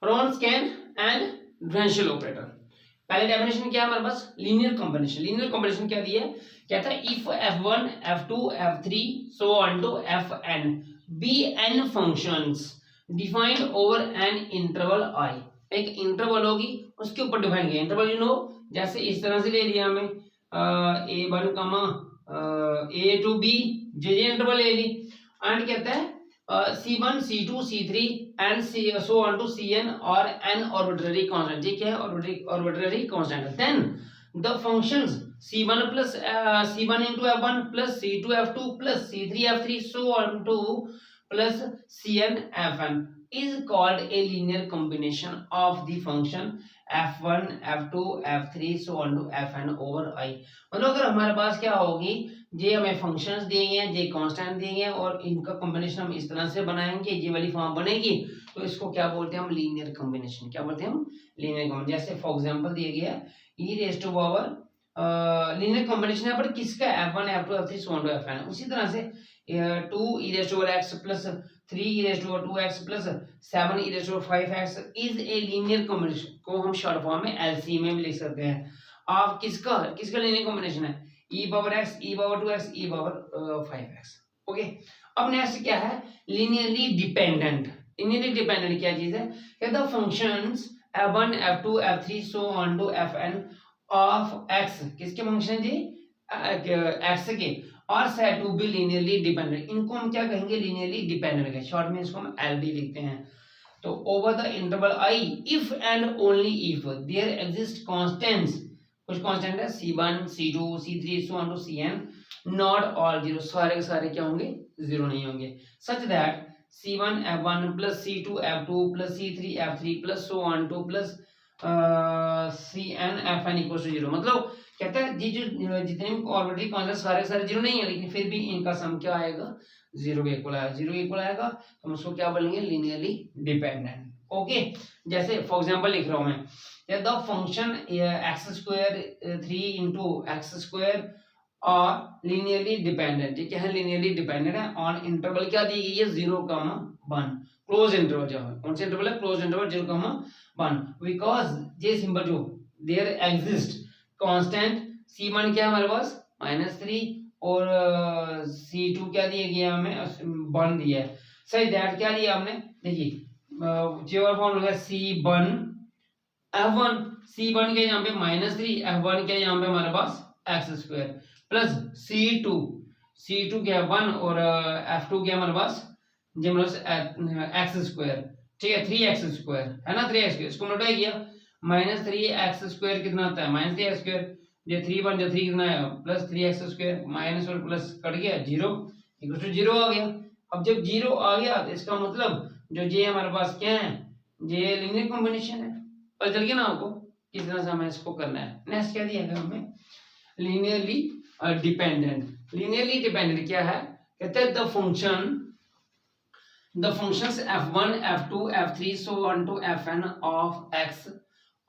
Wronskian and differential operator. पहले definition क्या है हमारे पास, लीनियर कॉम्बिनेशन। लीनियर कॉम्बिनेशन क्या दिया है, क्या था, if f1 f2 f3 so on to fn be n functions defined over an interval I। एक इंटरवल होगी उसके ऊपर डिफाइन किया इंटरवल, यू नो, जैसे इस तरह से ले लिया हमें a1 comma a to b, जे इंटरवल ले ली, एंड कहता है C1 C2 C3 and so on to Cn or n arbitrary constant। ठीक है, arbitrary constant, then the functions C1 plus C1 into F1 plus C2 F2 plus C3 F3 so on to plus Cn Fn is called a linear combination of the function F1 F2 F3 so on to Fn over I। मतलब अगर हमारे पास क्या होगी, ये हमें functions दिए हैं, ये कांस्टेंट दिए हैं और इनका कॉम्बिनेशन हम इस तरह से बनाएंगे, ये वाली फॉर्म बनेगी, तो इसको क्या बोलते हैं हम, लीनियर कॉम्बिनेशन। क्या बोलते हैं हम, लीनियर कॉम्बिनेशन। जैसे फॉर एग्जांपल दिया गया है e raise to power, linear combination है पर किसका, f1 f2 f3 so on to fn। उसी तरह से 2 e raise to power x plus 3 e raise to power 2x plus 7 e raise to power 5x is a linear combination, को हम short form में LC में भी लिख सकते हैं। आप किसका किसका लीनियर कॉम्बिनेशन है, e power x e power 2x e power 5x। Okay, अब नेक्स्ट क्या है, लीनियरली डिपेंडेंट। लीनियरली डिपेंडेंट क्या चीज है, कहता है functions f1 f2 f3 so on to fn of x, किसके फंक्शन जी, x के, और said to be linearly dependent. इनको हम क्या कहेंगे, लीनियरली डिपेंडेंट के, शॉर्ट में इसको हम LD लिखते हैं। तो over the interval I if and only if there exist constants, कुछ कांस्टेंट है C1 C2 C3 so on to Cn, not all zero, सारे के सारे क्या होंगे, जीरो नहीं होंगे, such that C1 F1 plus C2 F2 plus C3 F3 plus so on to plus Cn Fn equal to zero. मतलब कहता है जी, जो जितने ऑलरेडी कांस्टेंट सारे के सारे जीरो नहीं है, लेकिन फिर भी इनका सम क्या आएगा, जीरो के इक्वल आएगा। जीरो के इक्वल आएगा तो हम उसको क्या बोलेंगे, लीनियरली डिपेंडेंट। ओके, जैसे फॉर एग्जांपल लिख रहा हूं मैं, the function x square 3 into x square और linearly dependent, ये क्या है, linearly dependent है ऑन इंटरवल क्या दी गई है, 0,1, क्लोज इंटरवल। जो है कौन सा इंटरवल है, क्लोज इंटरवल 0,1, बिकॉज ये सिंबल जो देयर एग्जिस्ट कांस्टेंट c1 क्या है हमारे पास -3 और c2 क्या दिया गया हमें, 1 दिया है। सही दैट क्या लिया हमने, देखिए जो फॉर्म होगा c1 f1, c1 के यहाँ पे -3, f1 के यहाँ पे हमारे पास x स्क्वायर प्लस c2 के 1 और f2 के हमारे पास जो x स्क्वायर, ठीक है, 3x स्क्वायर है ना, 3x स्क्वायर, इसको मल्टीप्लाई किया, -3x स्क्वायर कितना आता है, -3x स्क्वायर, ये 3 1 जो 3 कितना है, प्लस 3x स्क्वायर, माइनस और प्लस कट गया, 0 इक्वल टू 0 आ गया। अब जब 0 आ गया तो इसका मतलब जो ये हमारे पास क्या है, ये लीनियर कॉम्बिनेशन है। पता चल गया ना आपको किस तरह से हमें इसको करना है। नेक्स्ट क्या दिया है हमें, लीनियरली डिपेंडेंट। लीनियरली डिपेंडेंट क्या है, कहते हैं the functions f1 f2 f3 so on to fn of x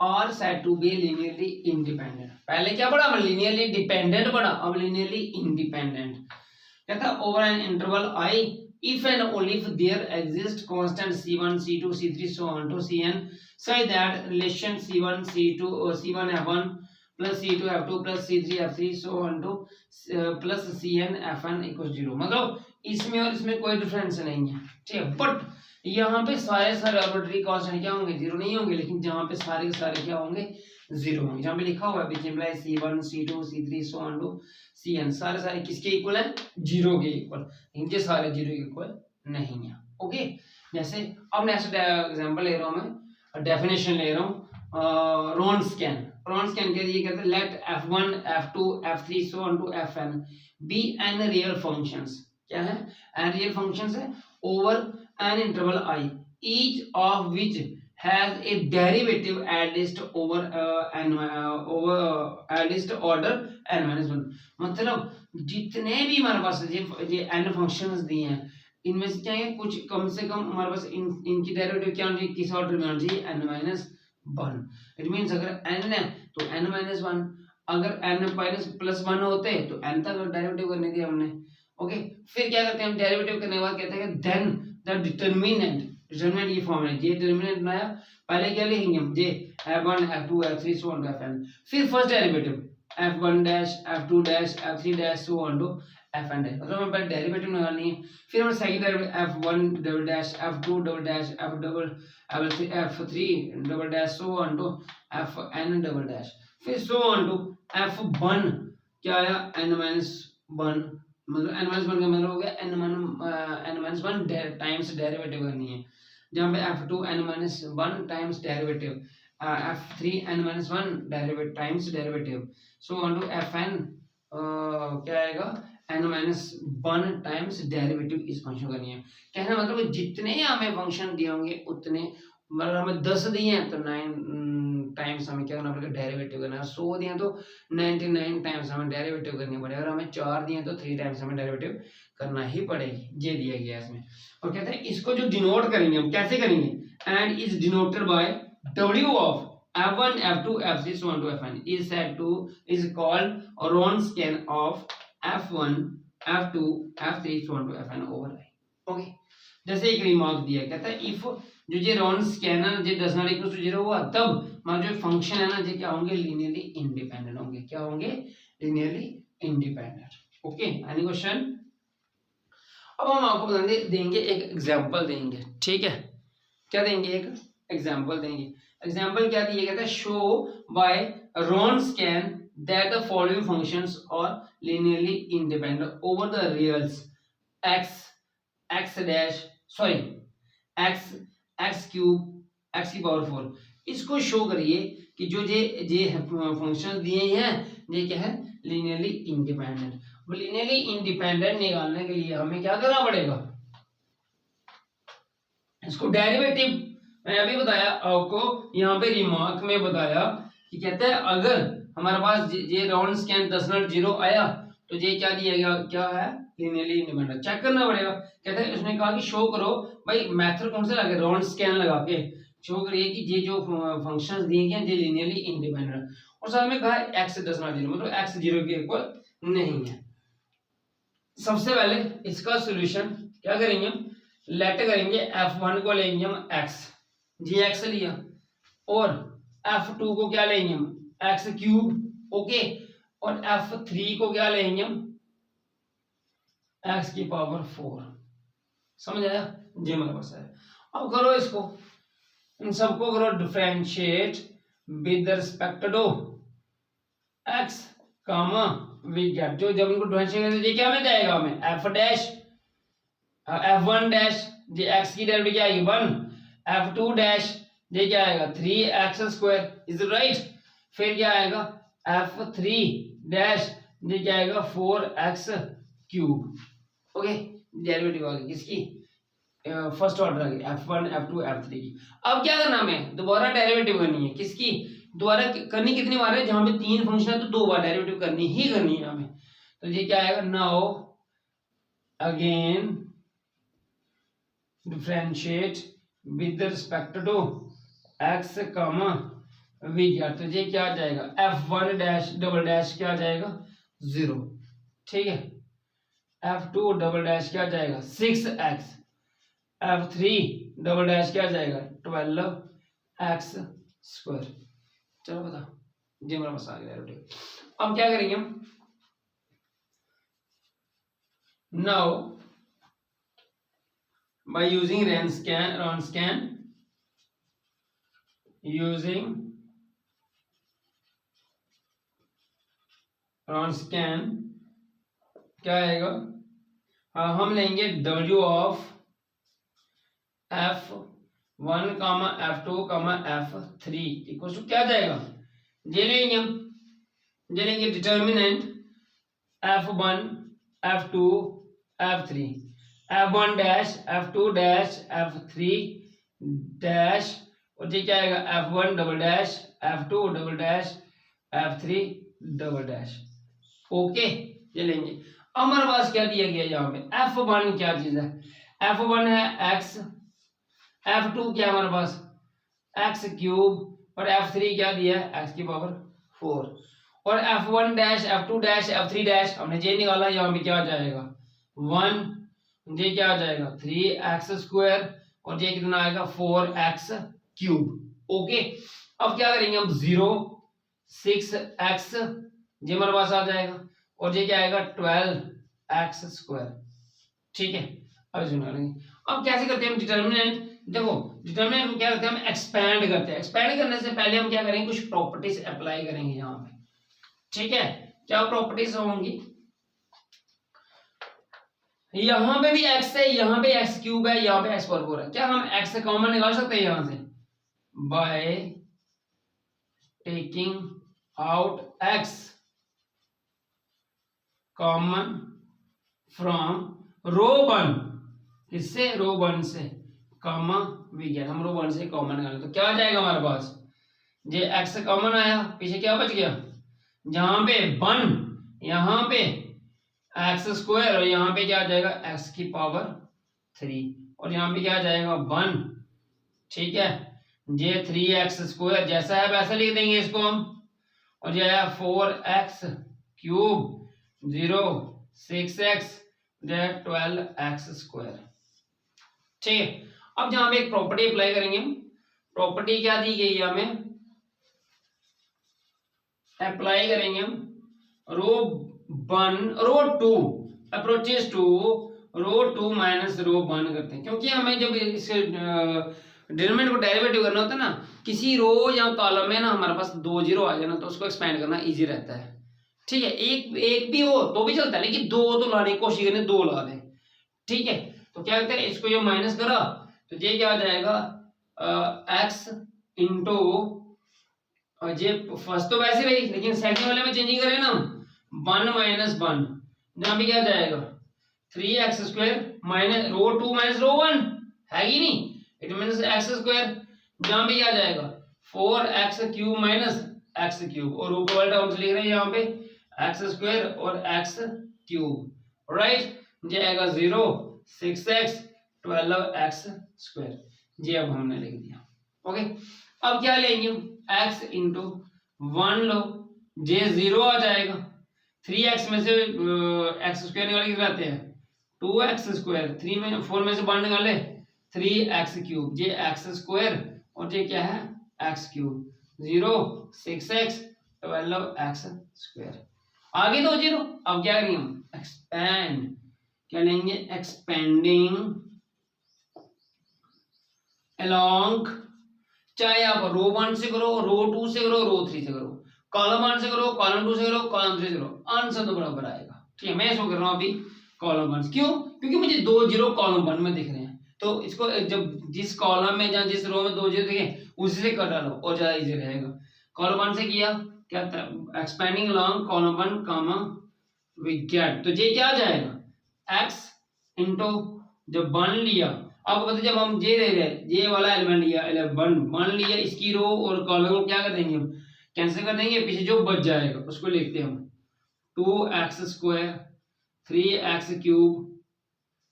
are said to be linearly independent। पहले क्या पढ़ा हमने, लीनियरली डिपेंडेंट पढ़ा, अब लीनियरली इंडिपेंडेंट। कहता है over an interval I if and only if there exist constant c1 c2 c3 so on to cn such that relation c1 c2 c1 f1 plus c2 f2 plus c3 f3 so on to plus cn fn equals 0। मतलब इसमें और इसमें कोई difference नहीं है, ठीक है, but यहाँ पे सारे आर्बिट्ररी कांस्टेंट क्या होंगे, जीरो नहीं होंगे, लेकिन जहाँ पे सारे के सारे क्या होंगे, जीरो होंगे। जहाँ पे लिखा हुआ है विच c1 c2 c3 so on to cn, सारे किसके इक्वल है, जीरो के इक्वल, इनके सारे जीरो के इक्वल नहीं है। ओके, जैसे अब नेक्स्ट एग्जांपल ले रहा हूं मैं, डेफिनेशन ले रहा हूं, Wronskian के लिए कहते हैं late f1 f2 f3 so on to fn be n real functions। क्या है, n real functions है over an interval I each of which has a derivative at least over at least order n-1। मतलब जितने भी हमारे पास ये n functions दिए हैं, इनमें से क्या है, कुछ कम से कम हमारे पास इनकी डेरिवेटिव क्या होनी चाहिए, किस ऑर्डर में होनी चाहिए, n-1। इट मींस अगर n है तो n-1, अगर n+1 होते तो n तक डेरिवेटिव करनी थी हमने। ओके, फिर क्या करते हैं हम, डेरिवेटिव करने के बाद कहते हैं देन द डिटरमिनेंट डिटरमिनेंट ये फॉर्म है, जे डिटरमिनेंट बनाया, पहले क्या लिखेंगे हम, जे f1 f2 f3 so on to fn, फिर first derivative f1 dash f2 dash f3 dash so on to fn dash, मतलब हमें पहले डेरिवेटिव निकालनी है, फिर हमें second derivative f1 double dash f2 double dash f3 double dash so on to fn double dash, फिर so on to f1 क्या आया n-1, मतलब n-1 का मतलब हो गया n-1 टाइम्स डेरिवेटिव करनी है, जहाँ पे f2 n-1 times derivative, f3 n-1 derivative times derivative, so on to fn क्या आएगा n-1 टाइम्स डेरिवेटिव इस फंक्शन करनी है। कहना मतलब जितने हमें फंक्शन दिए होंगे उतने, मतलब हमें 10 दिए हैं तो 9 टाइम्स हमें क्या करना पड़ेगा, डेरिवेटिव करना है, 100 दिए तो 99 टाइम्स हमें डेरिवेटिव करनी पड़ेगी, अगर हमें 4 दिए तो 3 टाइम्स हमें डेरिवेटिव करना ही पड़ेगी, ये दिया गया है इसमें। और कहते हैं इसको जो डिनोट करेंगे हम कैसे करेंगे, and is denoted by w of f1 f2 f3 so on to fn is said to is called Wronskian of f1 f2 f3 so on to fn over i। Okay, जैसे एक remark दिया, कहता है if जो ये Wronskian है जे does not equal to 0 हुआ, तब हमारे जो फंक्शन है ना, ये क्या होंगे, लीनियरली इंडिपेंडेंट होंगे, क्या होंगे, linearly independent. Okay, any question? अब हम आपको बता देंगे एक एग्जांपल देंगे, ठीक है, क्या देंगे, एक एग्जांपल देंगे। एग्जांपल क्या दिया, कहता है show by Wronskian that the following functions are linearly independent over the reals x dash sorry x cube x की पावर 4। इसको शो करिए कि जो जे फंक्शन दिए हैं ये क्या है, लीनियरली इंडिपेंडेंट। लीनियरली इंडिपेंडेंट निकालने के लिए हमें क्या करना पड़ेगा, इसको डेरिवेटिव, मैं अभी बताया आपको, यहाँ पे रिमार्क में बताया कि कहते हैं अगर हमारे पास ये Wronskian 10.0 आया तो ये क्या दिया गया, क्या है, लीनियरली इंडिपेंडेंट, चेक करना पड़ेगा। कहते हैं उसने कहा कि शो करो भाई, मेथड कौन सा लगे, Wronskian लगा के शो करिए कि ये जो फंक्शंस दिए गए ये लीनियरली इंडिपेंडेंट, और साथ में कहा x 10.0 मतलब x 0 के इक्वल नहीं है। सबसे पहले इसका सॉल्यूशन क्या करेंगे हम, लेट करेंगे f1 को लेंगे हम x, जी x लिया, और f2 को क्या लेंगे हम, x क्यूब, ओके, और f3 को क्या लेंगे हम, x की पावर 4। समझ आया, जी मेरे पास है। अब करो इसको, इन सबको करो differentiate with respect to x comma we get, जो जब इनको डिफरेंशिएट करेंगे क्या मिल जाएगा हमें, f डैश f1 डैश, ये x की डेरिवेटिव क्या आएगी 1, f2 डैश ये क्या आएगा 3x square, is it right, फिर क्या आएगा f3 डैश ये क्या आएगा 4x क्यूब। ओके, डेरिवेटिव आ गई किसकी, फर्स्ट ऑर्डर आ गई f1 f2 f3 की। अब क्या करना हमें, दोबारा डेरिवेटिव करनी है, किसकी, दोबारा करनी कितनी बार है, जहां पे 3 फंक्शन है तो 2 बार डेरिवेटिव करनी ही करनी है हमें। तो ये क्या आएगा, now again differentiate with respect to x comma we क्या, तो ये क्या आ जाएगा f1 डैश डबल डैश क्या आ जाएगा 0, ठीक है, f2 डबल डैश क्या आ जाएगा 6x, f3 डबल डैश क्या आ जाएगा 12x स्क्वायर। चलो बता, ये हमारे पास आ गया डेरिवेटिव। अब क्या करेंगे हम, नाउ by using Wronskian क्या आएगा, हम लेंगे w of f1 comma f2 comma f3 equal to क्या जाएगा, ये लेंगे हम, ये लेंगे determinant f1 f2 f3, f1 dash f2 dash f3 dash, और ये क्या आएगा f1 double dash f2 double dash f3 double dash. Okay, ये लेंगे। अब हमारे पास क्या दिया गया यहाँ पे, f1 क्या चीज है, f1 है x, f2 क्या हमारे पास x क्यूब, और f3 क्या दिया है x की पावर 4, और f1 dash f2 dash f3 dash हमने ये निकाला, यहाँ पे क्या आ जाएगा 1, ये क्या आ जाएगा 3x स्क्वायर, और ये कितना आएगा 4x क्यूब। ओके, अब क्या करेंगे हम 0 6x ये हमारे पास आ जाएगा और ये क्या आएगा 12x स्क्वायर। ठीक है, अब इसमें करेंगे। अब कैसे करते हैं हम डिटर्मिनेंट, देखो डिटर्मिनेंट को क्या करते हैं हम एक्सपैंड करते हैं। एक्सपैंड करने से पहले हम क्या करेंगे कुछ प्रॉपर्टीज अप्लाई करेंगे यहाँ पे। ठीक है, क्या प्रॉपर्टीज होंगी, यहाँ पे भी x है, यहाँ पे x क्यूब है, यहाँ पे x वर्ग है। क्या हम x कॉमन निकाल सकते हैं यहाँ से by taking out x common from row 1, किससे रो 1 से कॉमा विज्ञान, हम रो 1 से कॉमन निकालें तो क्या आ जाएगा हमारे पास, ये x कॉमन आया, पीछे क्या बच गया, जहां पे 1 यहाँ पे एक्स स्क्वायर और यहाँ पे क्या आ जाएगा x की पावर 3 और यहाँ पे क्या आ जाएगा 1। ठीक है, ये 3x स्क्वायर जैसा है वैसा लिख देंगे इसको हम, और ये है 4x cube 0 6x 12x square. ठीक है, अब जहां पे एक प्रॉपर्टी अप्लाई करेंगे हम, प्रॉपर्टी क्या दी गई है हमें, अप्लाई करेंगे हम row 1 row 2 approaches to row 2 minus row 1 करते हैं, क्योंकि हमें जब इस डिटरमिनेंट को डेरिवेटिव करना होता है ना, किसी रो या कॉलम में ना हमारे पास 2 जीरो आ जाए ना तो उसको एक्सपेंड करना इजी रहता है। ठीक है, एक भी हो तो भी चलता है, लेकिन 2 तो लाने की कोशिश करें, 2 ला दें। ठीक है, तो क्या करते हैं इसको जो माइनस करा तो ये क्या आ जाएगा x इंटू, ये फर्स्ट तो वैसे रही लेकिन सेकंड वाले में चेंजिंग करें ना 1 माइनस 1, जहां पे क्या जाएगा 3x square minus rho 2 minus row 1 है ही नहीं, इट मींस x स्क्वायर, जहां पे क्या जाएगा 4x cube minus x cube, और ऊपर वाले टर्म्स लिख रहे हैं यहाँ पे x स्क्वायर और x क्यूब। राइट, ये आएगा 0 6x 12x स्क्वायर, ये अब हमने लिख दिया। ओके, अब क्या लेंगे x इंटू 1 लो, जे 0 आ जाएगा, 3x में से x स्क्वायर निकाल के लाते हैं 2x स्क्वायर, 3 में 4 में से 1 निकाले 3x क्यूब, ये x स्क्वायर और ये क्या है x cube, 0 6x 12x square, आगे दो जीरो। अब क्या करेंगे हम एक्सपेंड, क्या लेंगे एक्सपेंडिंग अलोंग, चाहे आप रो 1 से करो, रो 2 से करो, रो 3 से करो, कॉलम 1 से करो, कॉलम 2 से करो, कॉलम 3 से करो, आंसर तो बराबर आएगा। ठीक है, मैं इसको कर रहा हूं अभी कॉलम 1, क्यों, क्योंकि मुझे 2 जीरो कॉलम 1 में दिख रहे हैं, तो इसको जब जिस कॉलम में या जिस रो में 2 जीरो दिखे उसी से कर डालो और ज्यादा इजी रहेगा। कॉलम 1 से किया, क्या expanding along column 1 comma we get, तो ये क्या आ जाएगा x इंटू जब 1 लिया, आपको पता जब हम ये ले रहे ये वाला एलिमेंट लिया 1 लिया, इसकी रो और कॉलम को क्या कर देंगे हम कैंसिल कर देंगे, पीछे जो बच जाएगा उसको लिखते हैं हम 2x square 3x cube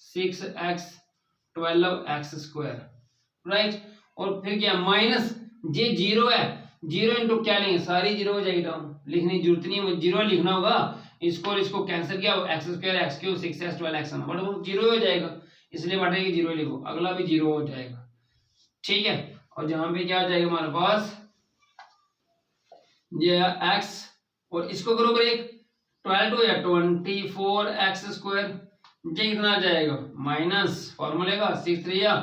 6x 12x square. Right, और फिर क्या माइनस ये 0 है, 0 इंटू क्या लेंगे सारी 0 हो जाएगी, टर्म लिखने की जरूरत नहीं है, 0 लिखना होगा, इसको और इसको कैंसिल किया x square x cube 6x 12x but वो 0 हो जाएगा, इसलिए बटेगी 0 लिखो, अगला भी 0 हो जाएगा। ठीक है, और जहां पे क्या आ जाएगा हमारे पास ये x और इसको करो ब्रेक 12 या 24x स्क्वायर, ये कितना आ जाएगा माइनस फॉर्मूले का 6 3 या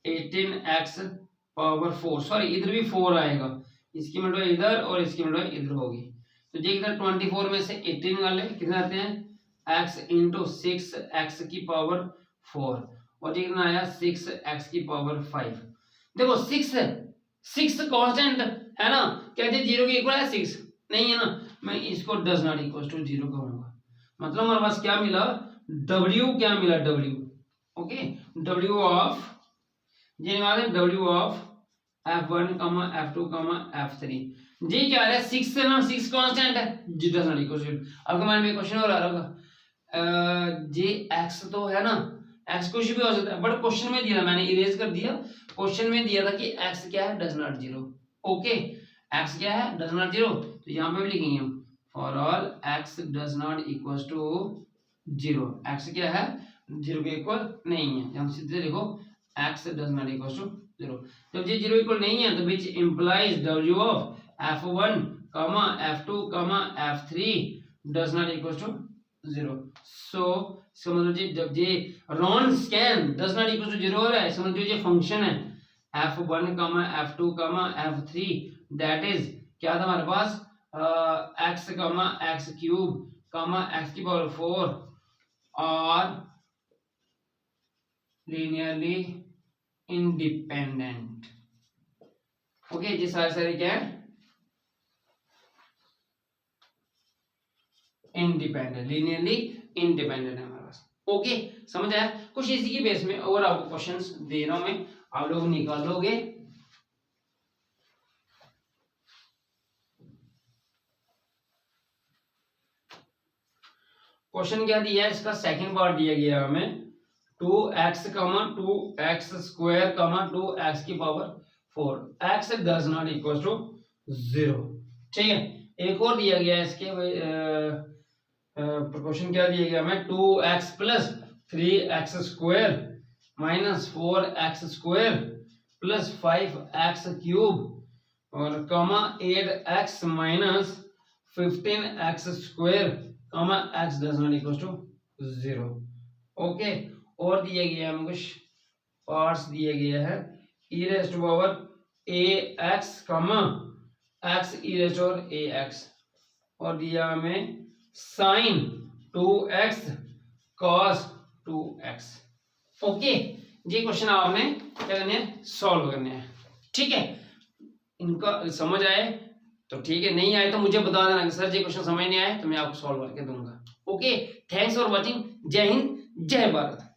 18x पावर 4, सॉरी इधर भी 4 आएगा, इसकी मिनटो इधर और इसकी मिनटो इधर होगी, तो ये कितना 24 में से 18 निकाले कितने आते हैं x इंटू 6x की पावर 4 और ये कितना आया 6x की पावर 5। देखो 6 कांस्टेंट है ना, क्या ये 0 के इक्वल है 6 नहीं है ना, मैं इसको डज नॉट इक्वल टू 0 कहूंगा, मतलब हमारे पास क्या मिला w, क्या मिला w, ओके w ऑफ ये निकाले w of f1, f2, f3, जी क्या है 6 से ना 6 कांस्टेंट है, जी डज नॉट इक्वल टू, आपके माइंड में क्वेश्चन और आ रहा होगा जी x तो है ना, x कुछ भी हो सकता है बट क्वेश्चन में दिया, मैंने इरेज कर दिया, क्वेश्चन में दिया था कि x क्या है डज नॉट 0, ओके x क्या है डज नॉट 0, तो यहाँ पे भी लिखेंगे हम for all x does not equal to 0, x क्या है 0 के इक्वल नहीं है, यहाँ सीधे लिखो x does not equal to 0। जब ये 0 इक्वल नहीं है तो which implies w of f1, f2, f3 does not equal to 0। So इसका मतलब जी जब ये Wronskian does not equal to 0 हो रहा है, इसका मतलब ये फंक्शन है f1, f2, f3 that is क्या था हमारे पास x, x क्यूब, x की पावर 4 और लीनियरली इंडिपेंडेंट। ओके जी सारे क्या है इंडिपेंडेंट, लीनियरली इंडिपेंडेंट है हमारे पास। ओके समझ आया? कुछ इसी की बेस में और आपको क्वेश्चंस दे रहा हूं मैं, आप लोग निकालोगे। क्वेश्चन क्या दिया है इसका सेकंड पार्ट दिया गया हमें 2x, 2x स्क्वायर, 2x की power 4, x does not equal to 0। ठीक है, एक और दिया गया है इसके क्वेश्चन क्या दिया गया हमें 2x plus 3x square minus 4x square plus 5x cube और 8x minus 15x square x does not equal to 0। Okay, और दिया गया है हमें कुछ पार्ट्स दिया गया है e raise to power ax x e raise to power ax और दिया हमें sin 2x cos 2x। Okay, ये क्वेश्चन आपने क्या करने हैं सॉल्व करने हैं। ठीक है, इनका समझ आए तो ठीक है, नहीं आए तो मुझे बता देना कि सर ये क्वेश्चन समझ नहीं आए तो मैं आपको सॉल्व करके दूंगा। Okay, thanks for watching. जय हिंद, जय भारत।